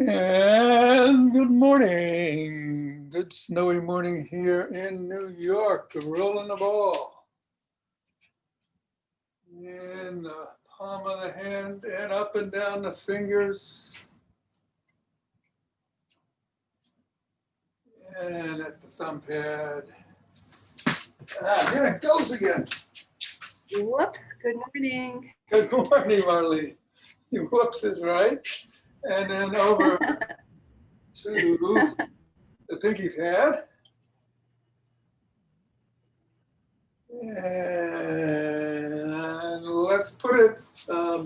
And good morning. Good snowy morning here in New York. Rolling the ball. In the palm of the hand and up and down the fingers. And at the thumb pad. There it goes again. Whoops, good morning. Good morning, Marlene. Whoops is right. And then over to the pinky pad. And let's put it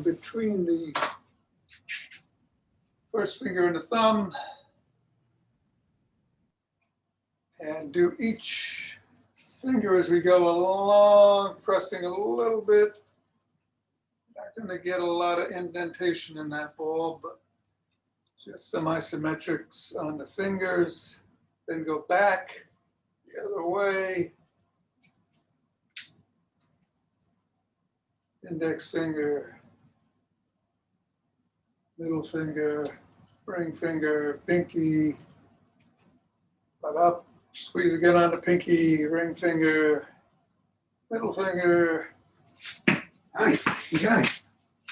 between the first finger and the thumb. And do each finger as we go along, pressing a little bit. Not going to get a lot of indentation in that ball, but just some isometrics on the fingers. Then go back the other way. Index finger, middle finger, ring finger, pinky, but up, squeeze again on the pinky, ring finger, middle finger,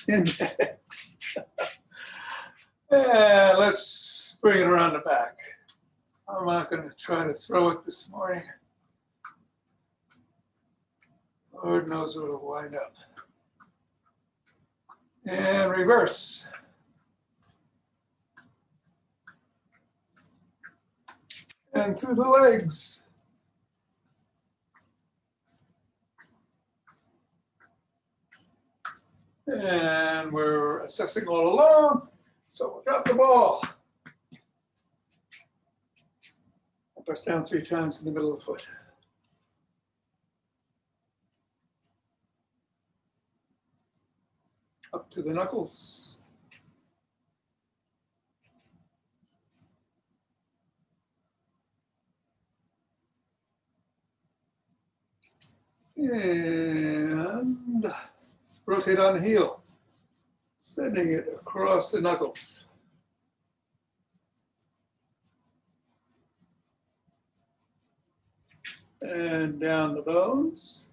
index. And let's bring it around the back. I'm not going to try to throw it this morning. Lord knows where it'll wind up. And reverse. And through the legs. And we're assessing all along. So we'll drop the ball. I'll press down 3 times in the middle of the foot. Up to the knuckles. And rotate on the heel, sending it across the knuckles. And down the bones.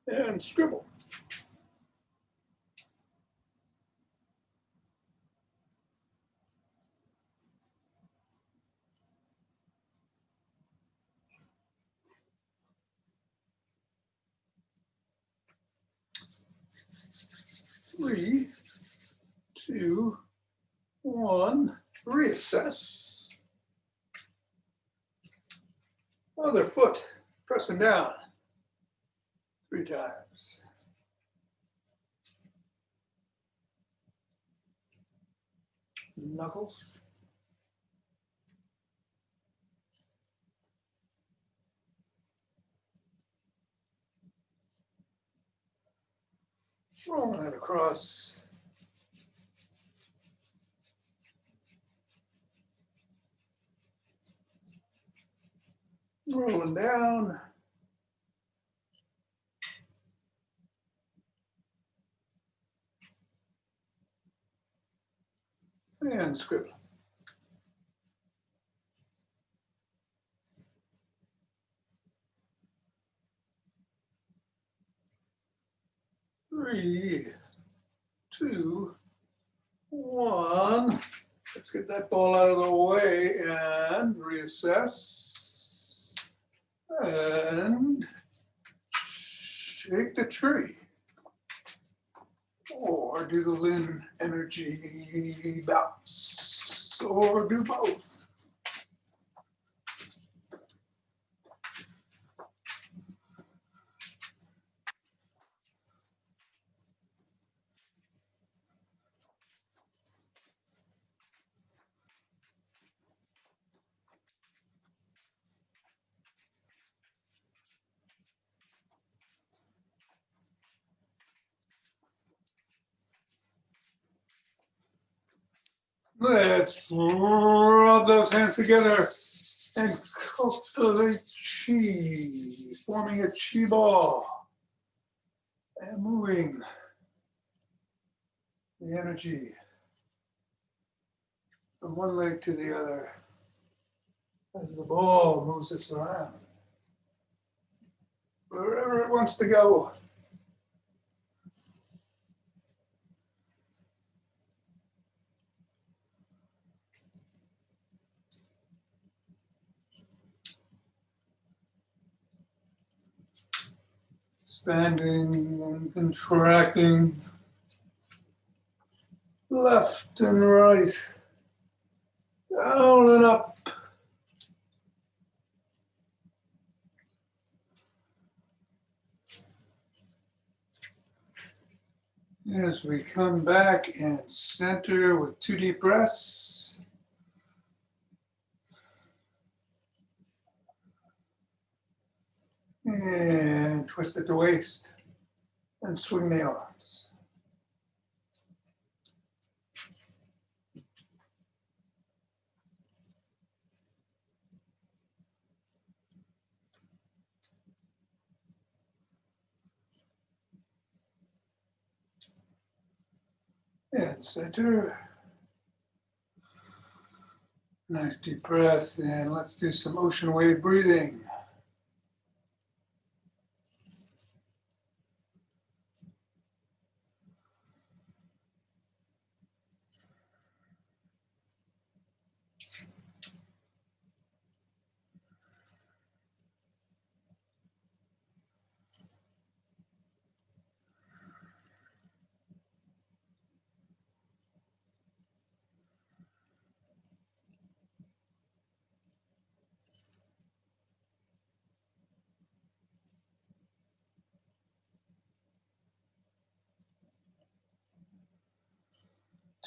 And scribble. Three, two, one, reassess. Other foot, pressing down 3 times. Knuckles. Rolling it across. Rolling down. And scribble. Three, two, one. Let's get that ball out of the way and reassess. And shake the tree. Or do the Lin energy bounce. Or do both. Let's rub those hands together and cultivate chi, forming a chi ball and moving the energy from one leg to the other as the ball moves us around, wherever it wants to go. Expanding and contracting left and right, down and up. As we come back and center with 2 deep breaths. And twist at the waist and swing the arms. And center. Nice deep breath, and let's do some ocean wave breathing.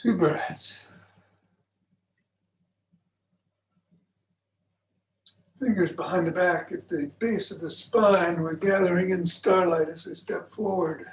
Two breaths. Fingers behind the back at the base of the spine. We're gathering in starlight as we step forward.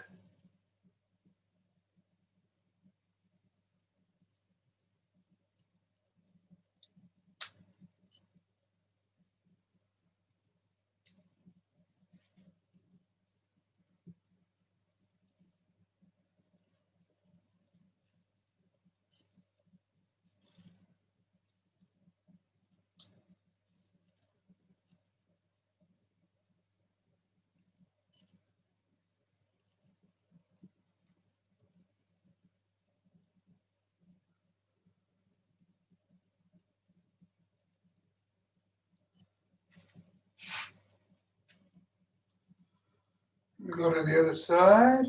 Go to the other side.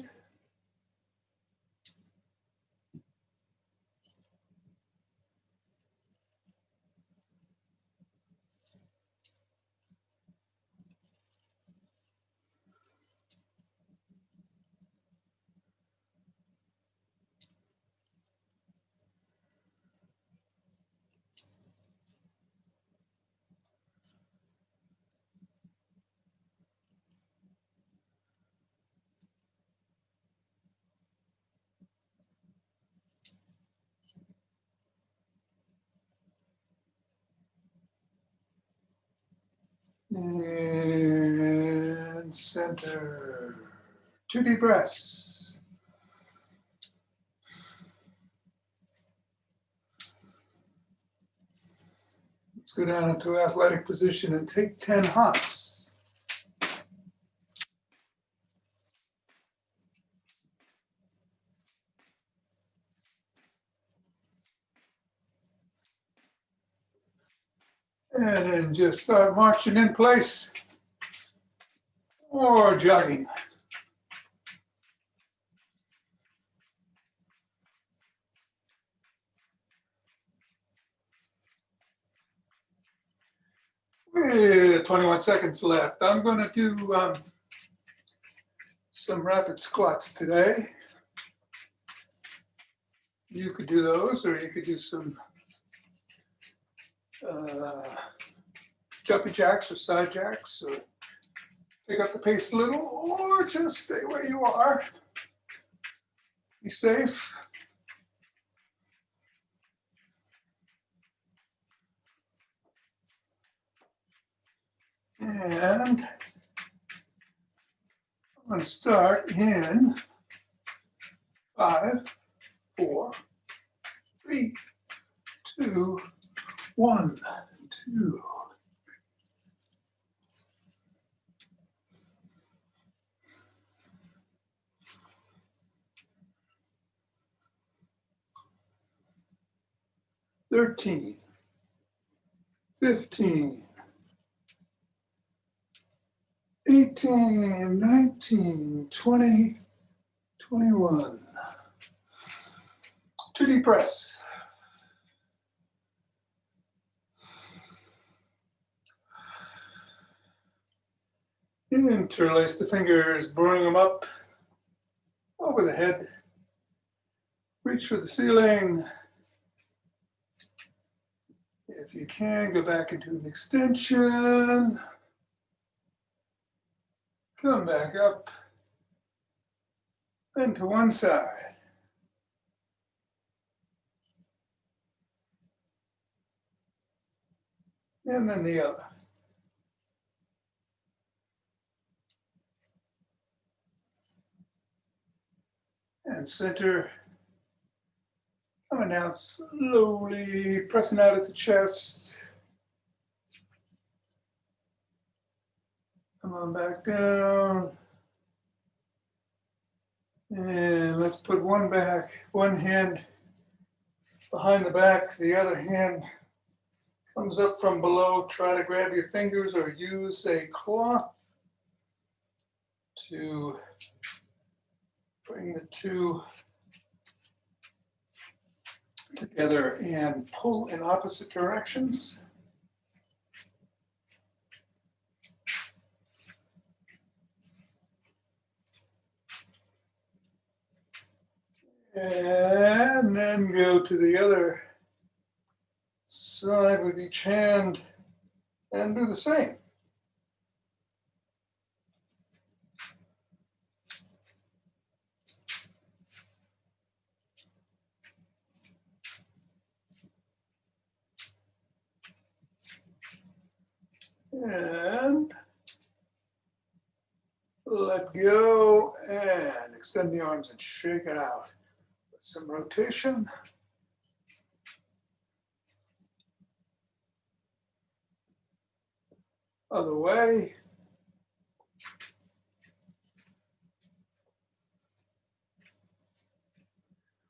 And center. 2 deep breaths. Let's go down into athletic position and take 10 hops. And then just start marching in place or jogging. With 21 seconds left, I'm going to do some rapid squats today. You could do those, or you could do some jumpy jacks or side jacks, or pick up the pace a little, or just stay where you are. Be safe. And I'm going to start in 5, 4, 3, 2, 1, 2. $13, $15, $18, $19, $20, $21. 2D press. Interlace the fingers, bring them up over the head. Reach for the ceiling. If you can, go back into an extension. Come back up and to one side. And then the other. And center. Coming down slowly, pressing out at the chest. Come on back down. And let's put one hand behind the back, the other hand comes up from below. Try to grab your fingers or use a cloth to bring the two together and pull in opposite directions. And then go to the other side with each hand and do the same. And let go and extend the arms and shake it out. With some rotation. Other way.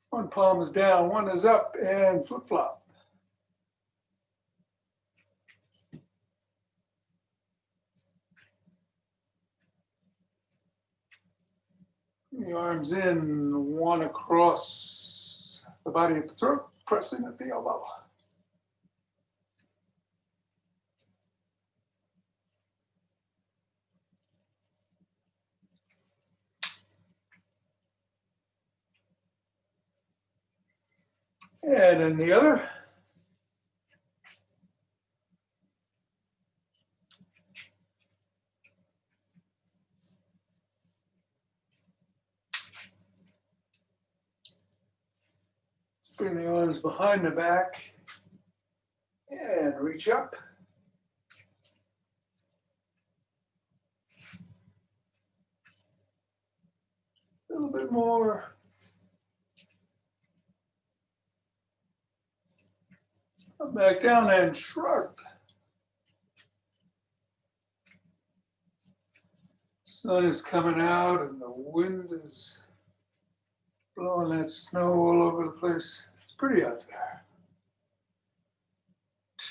One palm is down, one is up, and flip-flop. The arms in, one across the body at the throat, pressing at the elbow. And then the other. Bring the arms behind the back and reach up. A little bit more. Come back down and shrug. Sun is coming out and the wind is blowing that snow all over the place. It's pretty out there.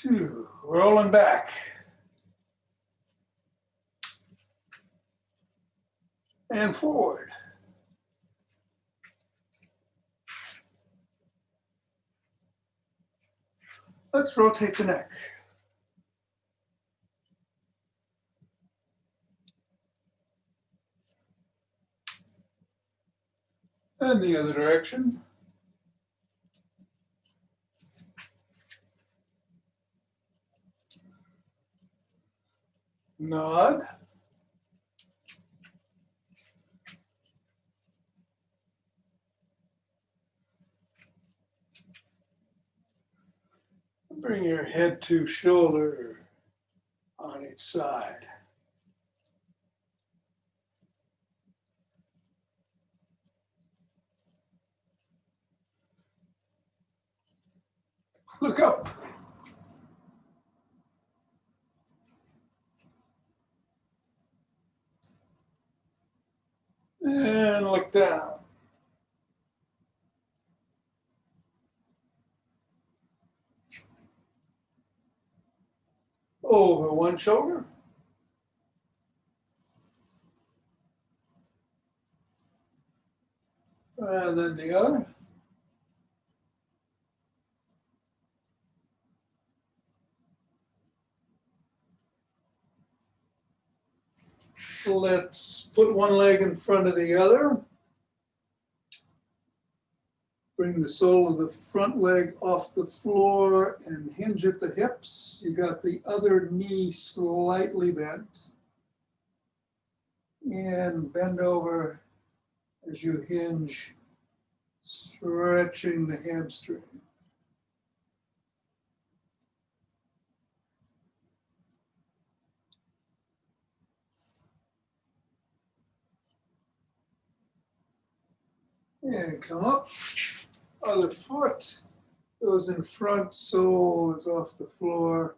2, rolling back. And forward. Let's rotate the neck. And the other direction. Nod. Bring your head to shoulder on each side. Look up. And look down. Over one shoulder. And then the other. Let's put one leg in front of the other. Bring the sole of the front leg off the floor and hinge at the hips. You got the other knee slightly bent. And bend over as you hinge, stretching the hamstring. And come up. Other foot goes in front, sole is off the floor.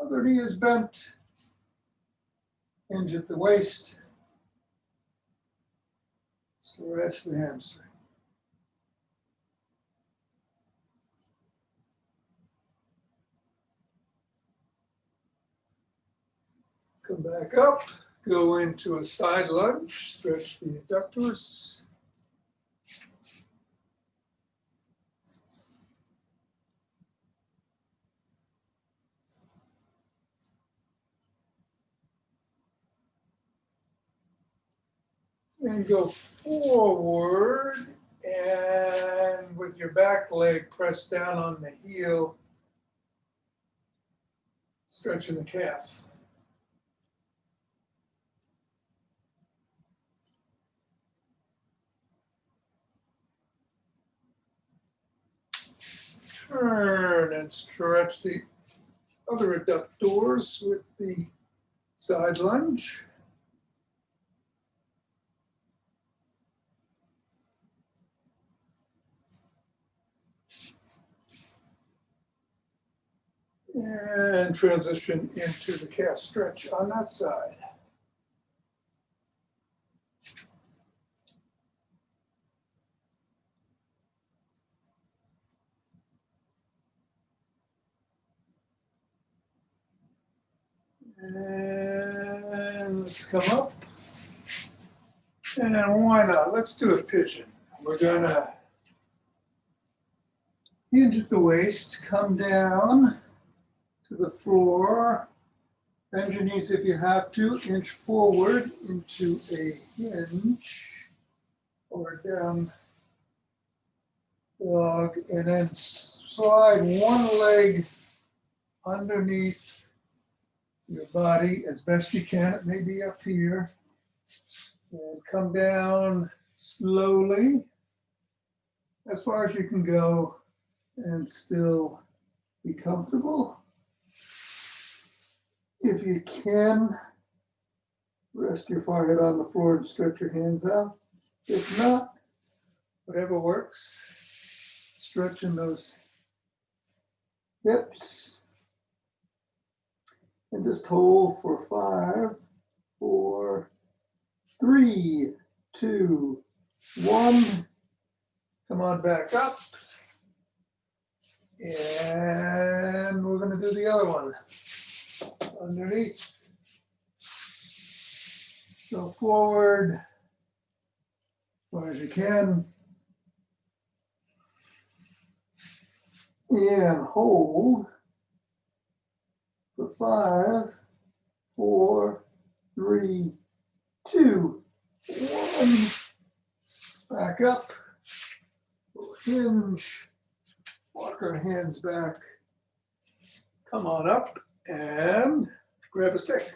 Other knee is bent. Hinge at the waist. Stretch the hamstring. Come back up. Go into a side lunge. Stretch the adductors. And go forward, and with your back leg press down on the heel, stretching the calf. Turn and stretch the other adductors with the side lunge. And transition into the calf stretch on that side. And let's come up. And why not? Let's do a pigeon. We're gonna hinge at the waist, come down to the floor, bend your knees if you have to, inch forward into a hinge or down dog, and then slide one leg underneath your body as best you can. It may be up here. And come down slowly as far as you can go and still be comfortable. If you can, rest your forehead on the floor and stretch your hands out. If not, whatever works. Stretching those hips. And just hold for 5, 4, 3, 2, 1. Come on back up. And we're going to do the other one. Underneath. Go forward as far as you can. And hold for 5, 4, 3, 2, 1. Back up. We'll hinge. Walk our hands back. Come on up and grab a stick.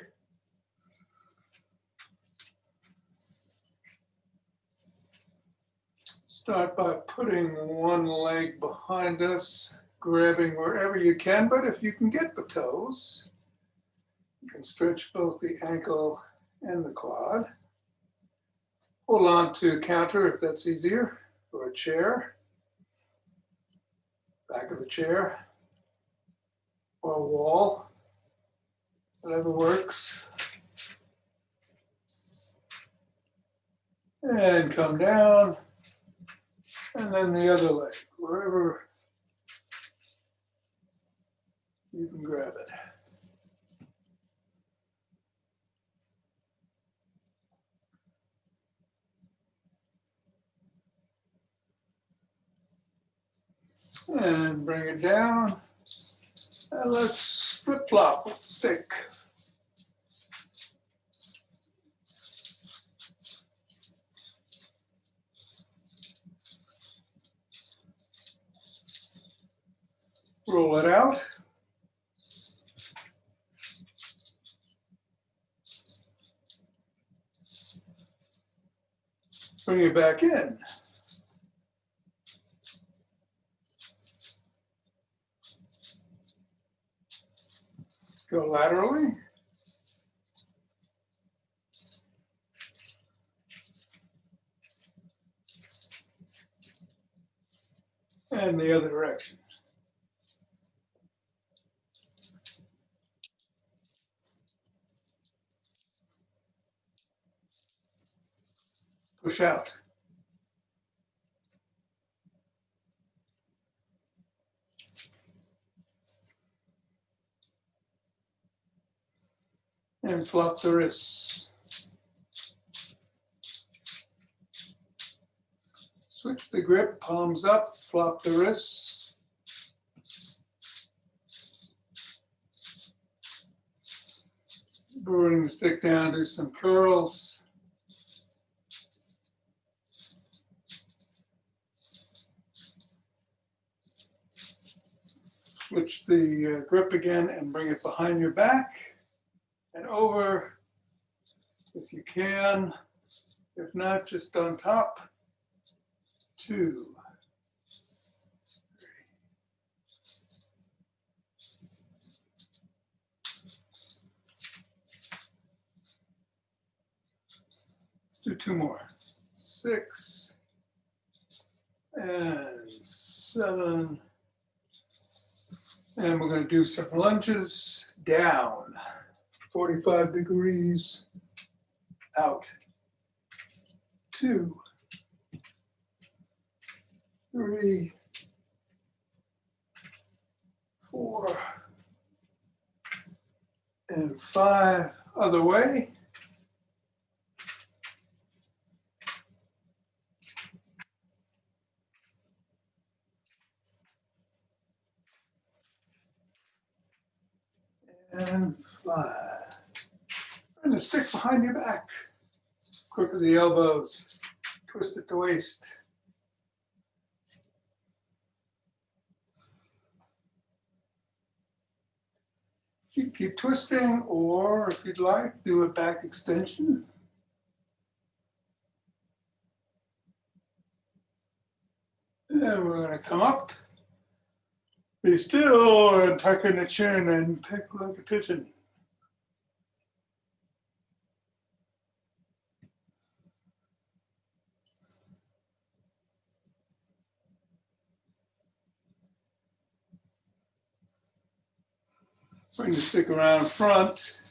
Start by putting one leg behind us, grabbing wherever you can, but if you can get the toes, you can stretch both the ankle and the quad. Hold on to counter if that's easier, or a chair, back of the chair. or wall, whatever works. And come down, and then the other leg, wherever you can grab it. And bring it down, and let's flip-flop with the stick. Roll it out. Bring it back in. Go laterally. And the other direction. Push out. And flop the wrists. Switch the grip, palms up, flop the wrists. Bring the stick down, do some curls. Switch the grip again and bring it behind your back and over if you can. If not, just on top. 2, 3. Let's do 2 more. 6 and 7. And we're going to do some lunges down, 45 degrees, out. 2, 3, 4, and 5. Other way. And 5. And the stick behind your back. Crook of the elbows. Twist at the waist. You keep twisting, or if you'd like, do a back extension. And we're going to come up. Be still and tuck in the chin and take a look at pigeon. Bring the stick around front.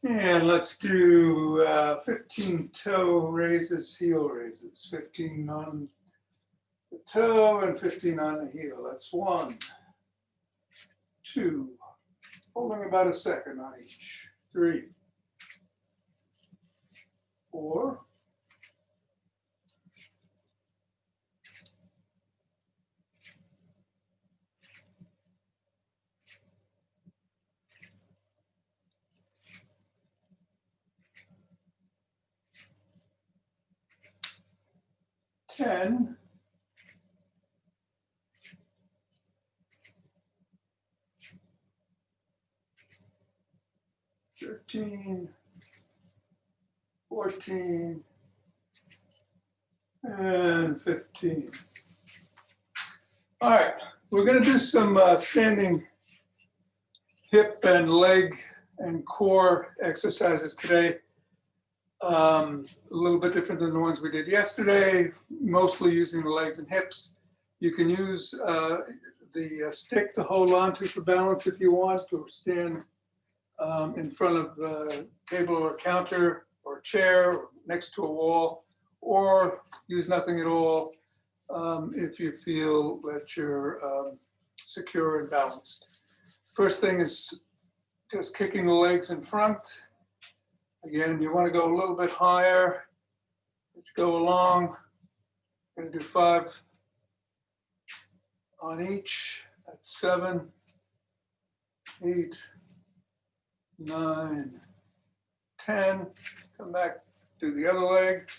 And let's do 15 toe raises, heel raises. 15 on the toe and 15 on the heel. That's 1, 2, holding about a second on each. 3, 4, 10, 13, 14, and 15. All right, we're going to do some standing hip and leg and core exercises today. A little bit different than the ones we did yesterday, mostly using the legs and hips. You can use the stick to hold on to for balance if you want, or stand in front of a table or counter or chair or next to a wall, or use nothing at all if you feel that you're secure and balanced. First thing is just kicking the legs in front. Again, you want to go a little bit higher as you go along. I'm going to do 5 on each. That's 7, 8, 9, 10. Come back, do the other leg.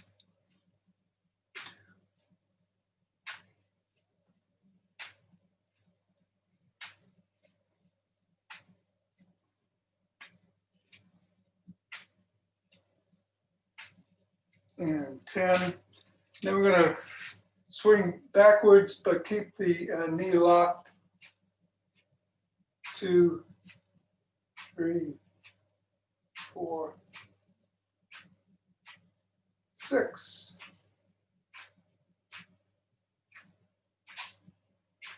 And 10. Then we're going to swing backwards, but keep the knee locked. 2, 3, 4, 6,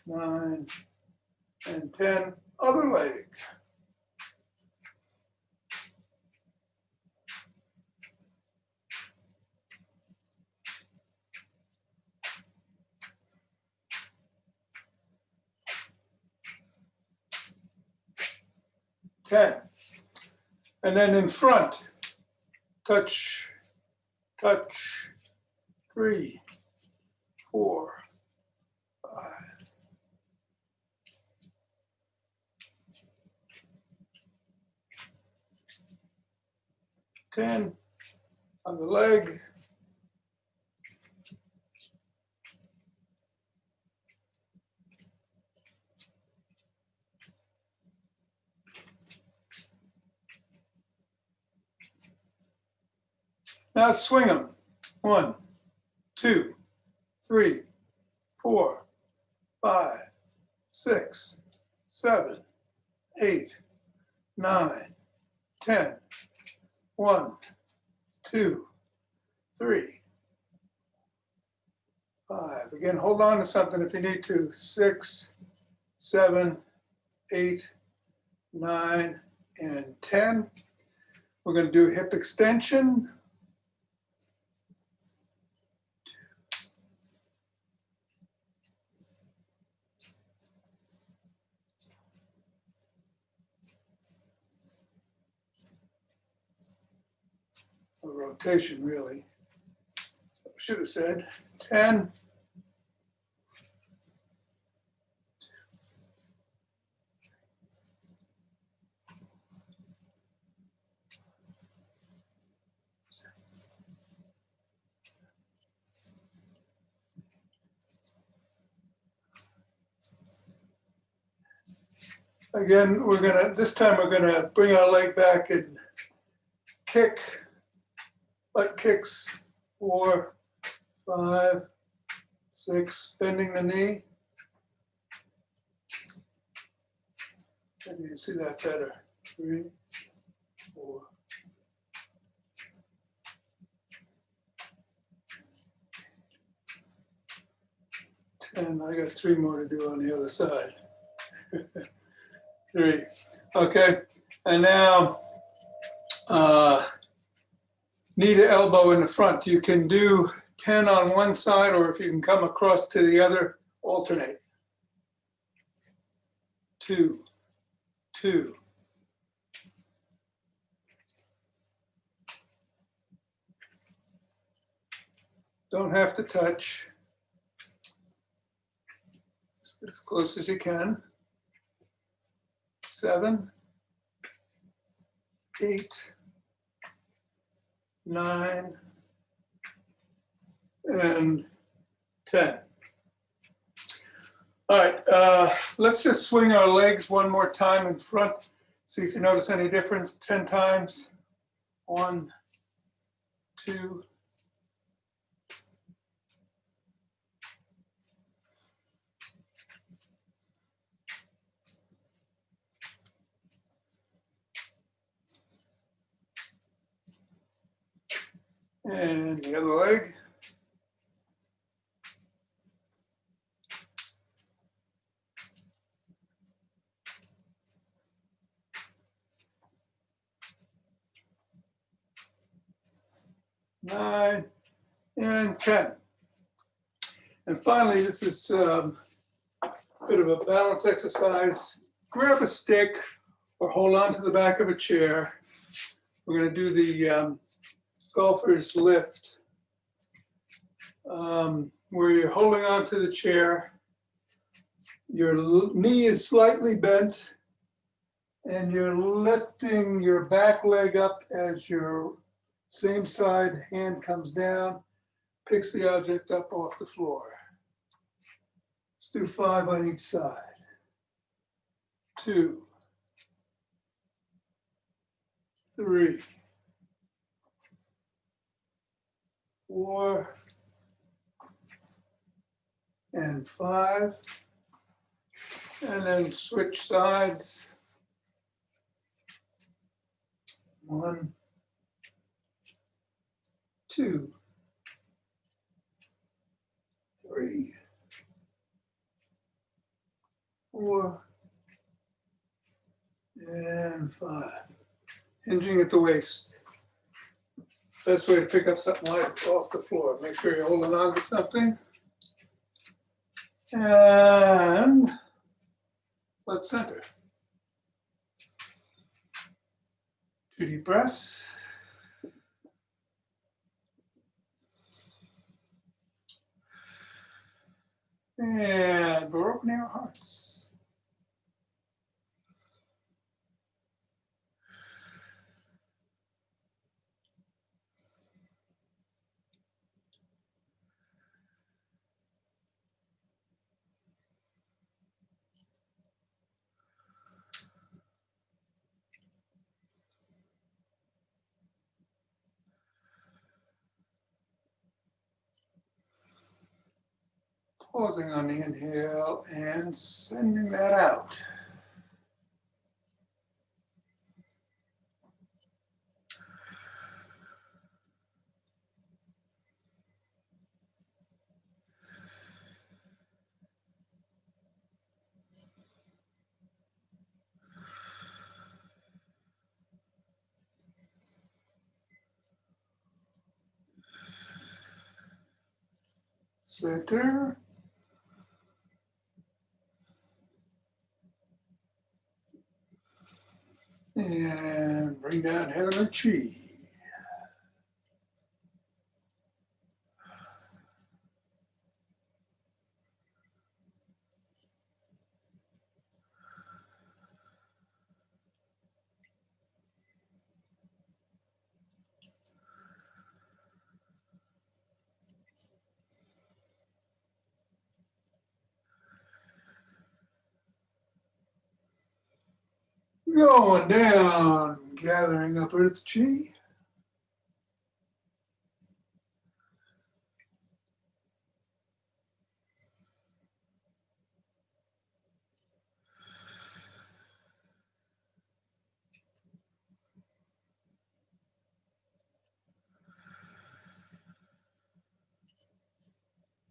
9, and 10. Other leg. And then in front, touch, touch, 3, 4, 5. 10 on the leg. Now swing them. 1, 2, 3, 4, 5, 6, 7, 8, 9, 10. 1, 2, 3, 5. Again, hold on to something if you need to. 6, 7, 8, 9, and 10. We're going to do hip extension. A rotation, really. I should have said 10. Again, this time we're gonna bring our leg back and kick, butt kicks, 4, 5, 6, bending the knee. Maybe you can see that better. 3, 4. 10. I got 3 more to do on the other side. 3. Okay, and now knee to elbow in the front. You can do 10 on one side, or if you can come across to the other, alternate. 2, 2. Don't have to touch. As close as you can. 7, 8, 9, and 10. All right, let's just swing our legs one more time in front. See if you notice any difference. 10 times. 1, 2, 3. And the other leg. 9, and 10. And finally, this is a bit of a balance exercise. Grab a stick or hold on to the back of a chair. We're going to do the golfer's lift, where you're holding on to the chair. Your knee is slightly bent, and you're lifting your back leg up as your same side hand comes down, picks the object up off the floor. Let's do 5 on each side. 2, 3, 4, and 5. And then switch sides. 1, 2, 3, 4, and 5. Hinging at the waist. Best way to pick up something light off the floor. Make sure you're holding on to something. And let's center. 2 deep breaths. And we're opening our hearts. Pausing on the inhale and sending that out. Center. And bring down head of chi. Going down, gathering up earth chi.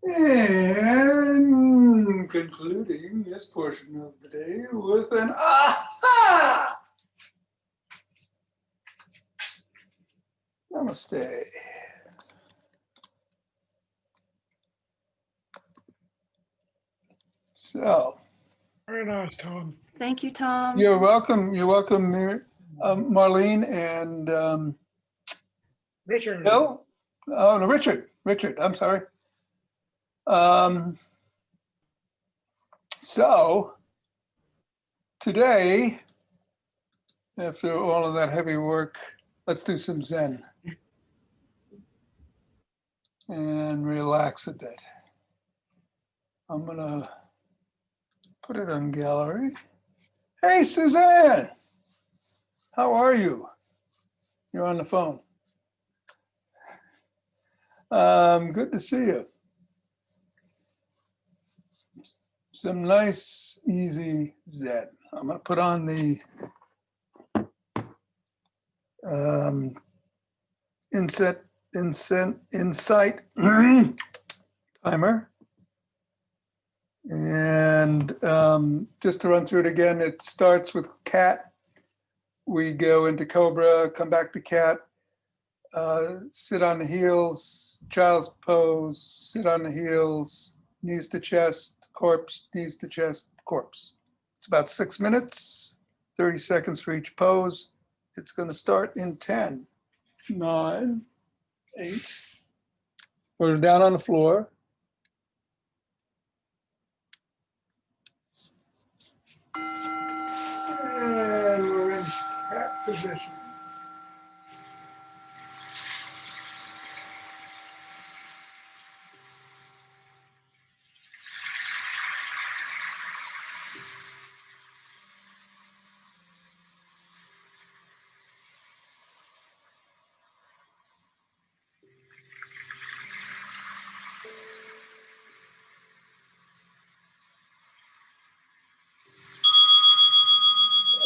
And concluding this portion of the day with an aha! Namaste. So, Very nice, Tom. Thank you, Tom. you're welcome. You're welcome, Marlene and Richard. Bill. Oh, no, Richard. Richard, I'm sorry. So today, after all of that heavy work, let's do some Zen and relax a bit. I'm gonna put it on gallery. Hey, Suzanne, how are you? You're on the phone. Good to see you. Some nice, easy Zen. I'm gonna put on the Insight timer. And just to run through it again, it starts with cat. We go into cobra, come back to cat. Sit on the heels, child's pose, sit on the heels, knees to chest, corpse, knees to chest, corpse. It's about 6 minutes, 30 seconds for each pose. It's going to start in 10, 9, 8. Put her down on the floor. And we're in cat position.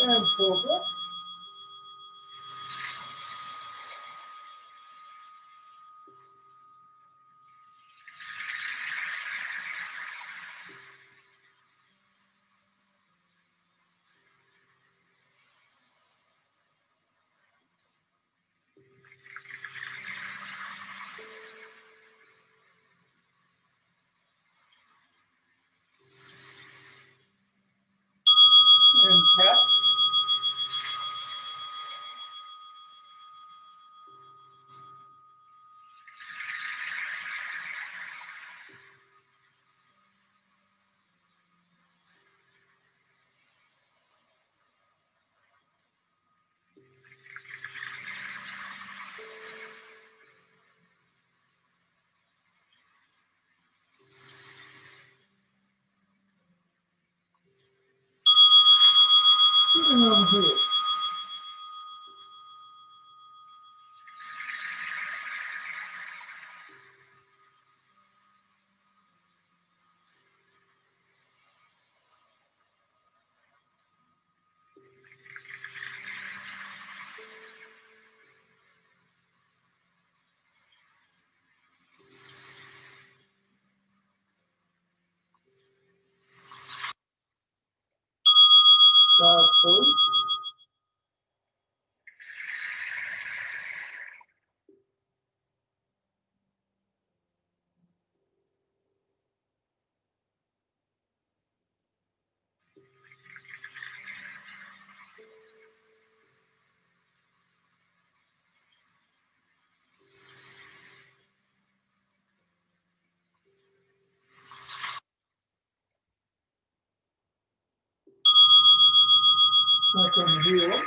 And cobra. And cat. Sitting on the heel. Child's pose. Back on the heel.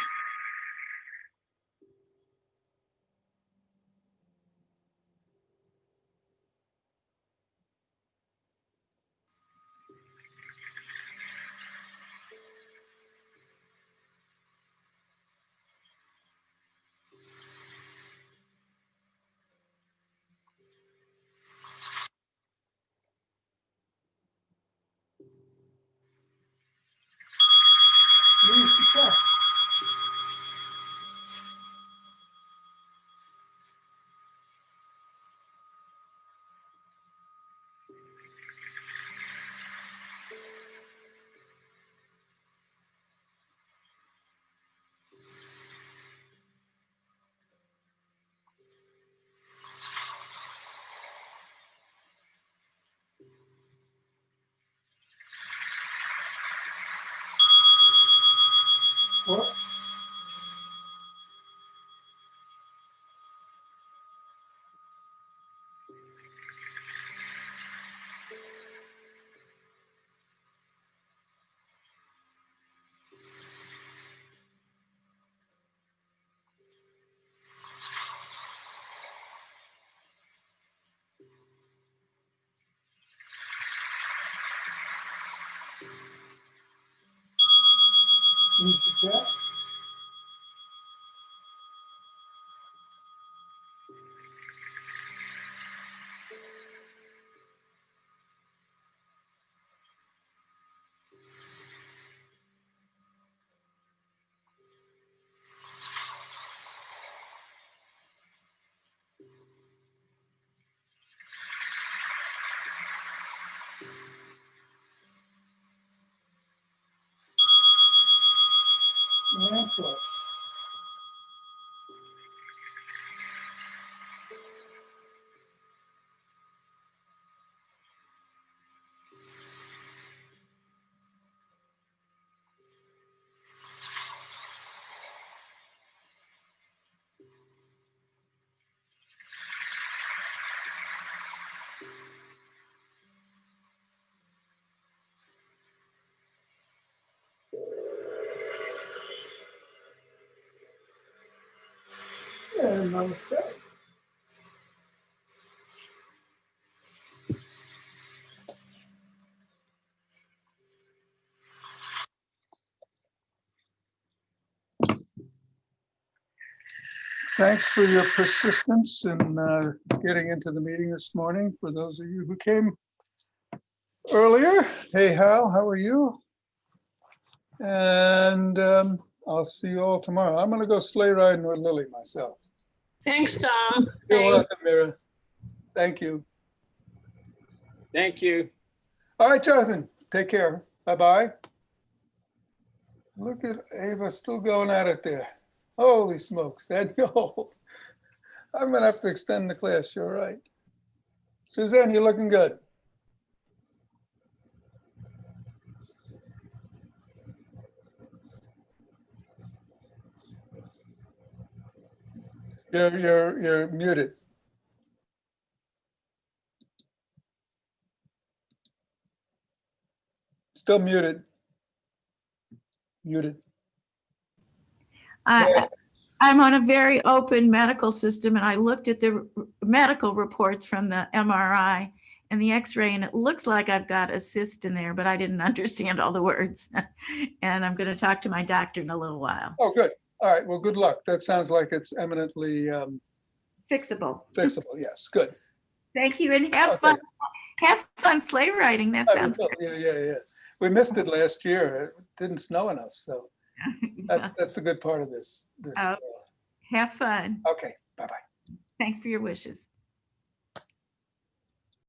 Knees to chest. Corpse. Knees to chest. And corpse. And namaste. Thanks for your persistence in getting into the meeting this morning. For those of you who came earlier, hey Hal, how are you? And I'll see you all tomorrow. I'm gonna go sleigh riding with Lily myself. Thanks, Tom. You're Thanks. welcome, Mira. Thank you. Thank you. All right, Jonathan, take care. Bye-bye. Look at Ava still going at it there. Holy smokes, Daniel. I'm gonna have to extend the class, you're right. Suzanne, you're looking good. You're muted. Still muted. Muted. I'm on a very open medical system, and I looked at the medical reports from the MRI and the X-ray, and it looks like I've got a cyst in there, but I didn't understand all the words. And I'm going to talk to my doctor in a little while. Oh, good. All right, well, good luck. That sounds like it's eminently Fixable. fixable. Yes, good. Thank you, and have Okay. fun. Have fun sleigh riding. That I sounds will. Yeah. We missed it last year. It didn't snow enough, so good. that's the good part of this. Oh. Have fun. Okay, bye-bye. Thanks for your wishes.